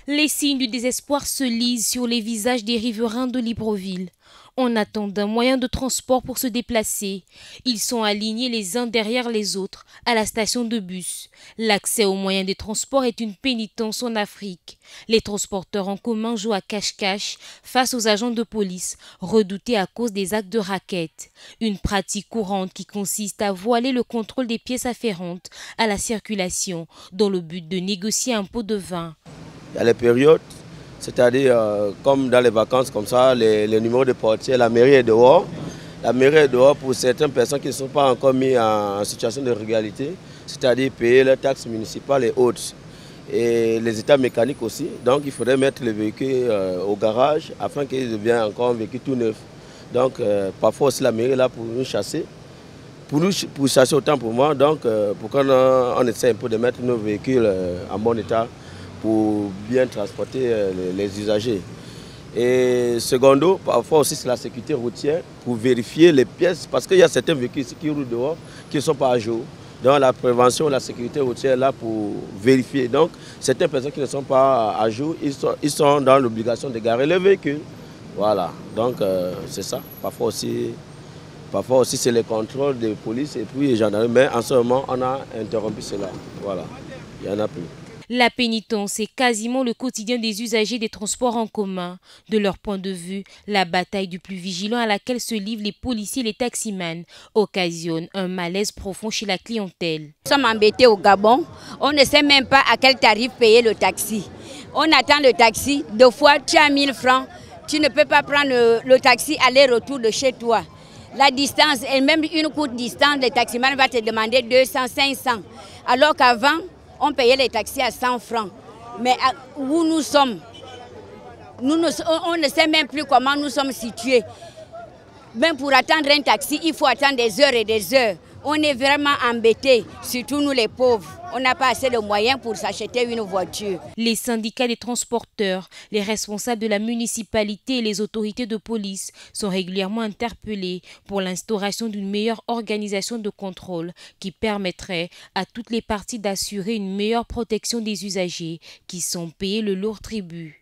Les signes du désespoir se lisent sur les visages des riverains de Libreville. On attend d'un moyen de transport pour se déplacer. Ils sont alignés les uns derrière les autres à la station de bus. L'accès aux moyens de transport est une pénitence en Afrique. Les transporteurs en commun jouent à cache-cache face aux agents de police, redoutés à cause des actes de racket. Une pratique courante qui consiste à voiler le contrôle des pièces afférentes à la circulation dans le but de négocier un pot de vin. Il y a les périodes, c'est-à-dire comme dans les vacances comme ça, les numéros de portier, la mairie est dehors. La mairie est dehors pour certaines personnes qui ne sont pas encore mises en situation de régularité, c'est-à-dire payer leurs taxes municipales et autres. Et les états mécaniques aussi. Donc il faudrait mettre les véhicules au garage afin qu'ils deviennent encore un véhicule tout neuf. Donc parfois aussi la mairie est là pour nous chasser. Pour chasser autant pour moi, donc pour qu'on essaie un peu de mettre nos véhicules en bon état pour bien transporter les usagers. Et secondo, parfois aussi c'est la sécurité routière pour vérifier les pièces, parce qu'il y a certains véhicules ici qui roulent dehors qui ne sont pas à jour. Donc la prévention, la sécurité routière est là pour vérifier. Donc certaines personnes qui ne sont pas à jour, ils sont dans l'obligation de garer le véhicule. Voilà, donc c'est ça. Parfois aussi c'est les contrôles de police et puis les gendarmeries, mais en ce moment on a interrompu cela. Voilà, il n'y en a plus. La pénitence est quasiment le quotidien des usagers des transports en commun. De leur point de vue, la bataille du plus vigilant à laquelle se livrent les policiers et les taximans occasionne un malaise profond chez la clientèle. Nous sommes embêtés au Gabon, on ne sait même pas à quel tarif payer le taxi. On attend le taxi, deux fois tu as 1000 francs, tu ne peux pas prendre le taxi aller-retour de chez toi. La distance, et même une courte distance, le taximan va te demander 200, 500. Alors qu'avant, on payait les taxis à 100 francs. Mais où nous sommes, on ne sait même plus comment nous sommes situés. Même pour attendre un taxi, il faut attendre des heures et des heures. On est vraiment embêtés, surtout nous les pauvres. On n'a pas assez de moyens pour s'acheter une voiture. Les syndicats des transporteurs, les responsables de la municipalité et les autorités de police sont régulièrement interpellés pour l'instauration d'une meilleure organisation de contrôle qui permettrait à toutes les parties d'assurer une meilleure protection des usagers qui sont payés le lourd tribut.